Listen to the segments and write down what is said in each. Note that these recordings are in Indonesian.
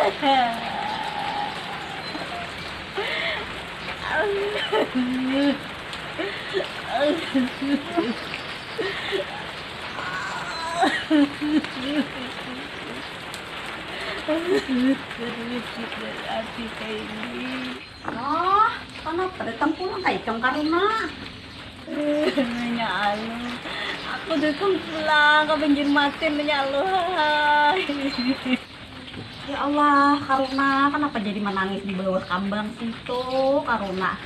Ati kayo ini. Oh, kenapa datang pulang kayak Kang Karuna? Nyalo. Aku datang pulang ke Banjarmasin nyalo. Ya Allah, Karuna, kenapa jadi menangis di bawah kambang situ, Karuna?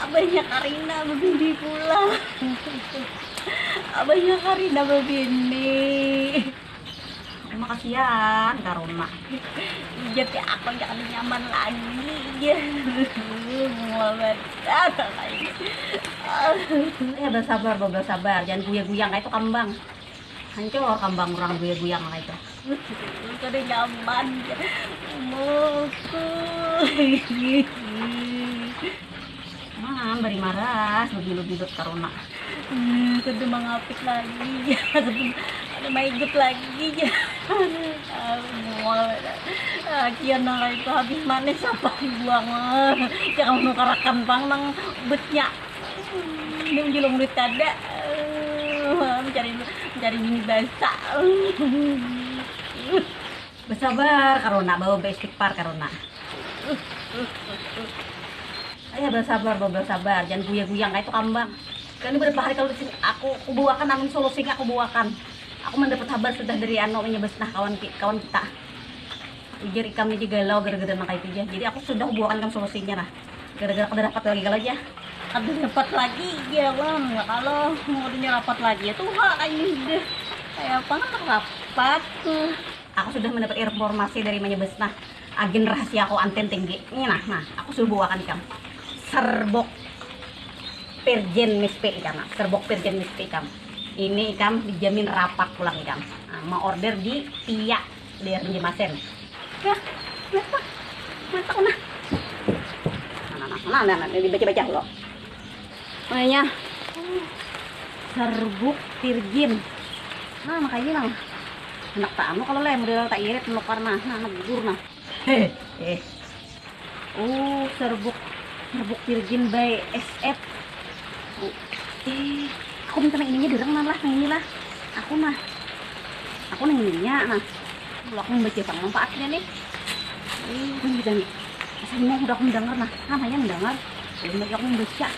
Abahnya Karina begini pulang. Abahnya Karina begini. Terima kasihan, Karuna. Jadi aku jangan nyaman lagi. Ya, Muhammad. Ya bersabar, bersabar, jangan guyang-guyang kayak itu kambang. Hancur kambang orang guyang-guyang kayak itu. Kada nyaman. Moku. Beri maras, begitu-begitu Karuna. Kada mangapit lagi. Ada maigut lagi. Kian na kayo ito habis manis apa buang. Jangan menukarakan bang nang betnya. Ini menjulung duit kada. Mencari mini basah. Bersabar, Karuna, bawa istighfar Karuna. Ayo bersabar, jangan guyang-guyang kayak itu kambang. Kan ini berapa hari kalau di sini aku bawakan namun solusinya aku bawakan. Aku mendapat kabar sudah dari Ano menyebesnah kawan kita. Ujar ikamnya digalau gara-gara makai itu aja. Jadi aku sudah bawakan kan solusinya lah. Gara-gara aku dapat lagi kalau aja. Ada dapat lagi ya bang. Nggak kalau mau rapat lagi ya tuh kayak ini deh. Kayak apa nggak rapat tuh. Aku sudah mendapat informasi dari menyebesnah agen rahasia aku anten tinggi. Ini nah, aku sudah bawakan ikam. Serbok Pirjen Mispe ikam, serbok Pirjen Mispe ikam. Ini ikam dijamin rapat pulang ikam. Nah, mau order di Tia di Banjarmasin. Ya, kenapa? Mantap nah, dibaca-baca lo. Makanya serbuk Pirjen. Nah, makanya nang anak tak anu kalau model tak irit melok karena anak gugur nah. Oh, serbuk Pirjen by SF. Aku minta nang ininya dereng lah, nang inilah. Aku nang ininya nah. Kalau aku membaca bang manfaatnya nih. Kan kita nih. Asalnya udah aku mendengar nah, namanya mendengar. Jadi aku membaca.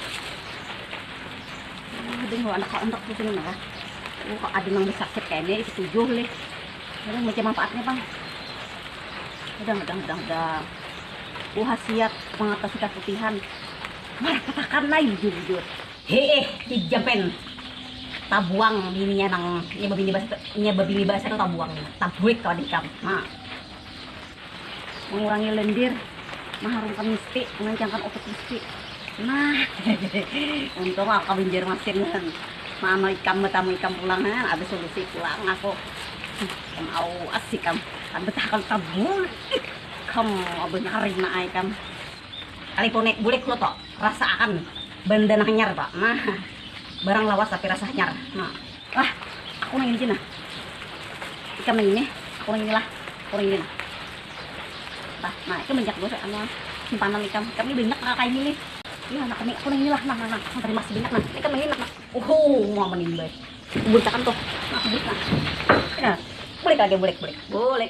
Dengar anak-anak tuh sini nah. Kok ada yang besar kayaknya itu 7 leh. Jadi baca manfaatnya bang. Udah. Khasiat mengatasi keputihan. Mari katakan lain jujur. Dijapen. Tabuang bininya nang babini bahasa itu tabuang. Tabuik kalau dikam. Nah. Mengurangi lendir, mengharumkan mesti, mengencangkan otot mesti. Nah, untung aku Banjarmasin kan. Mama ikam tamu ikam pulang kan, ada solusi pulang aku. Mau asik kam. Kan betahkan tabul. Kamu abang hari na ay kam. Kali ponek bulik lo toh, rasakan benda nyar pak. Nah, barang lawas tapi rasa nyar. Nah, aku nang ini nah. Ikam nang ini, aku nang inilah, aku nang ini. Nah, itu banyak gue sama simpanan ikam. Ikam ini banyak kayak ini nih. Iya, aku nang inilah, nah. Tadi masih banyak nah. Ikam nang ini nah. Mau menimba. Buntakan tuh. Nah, buntakan. Ya, boleh.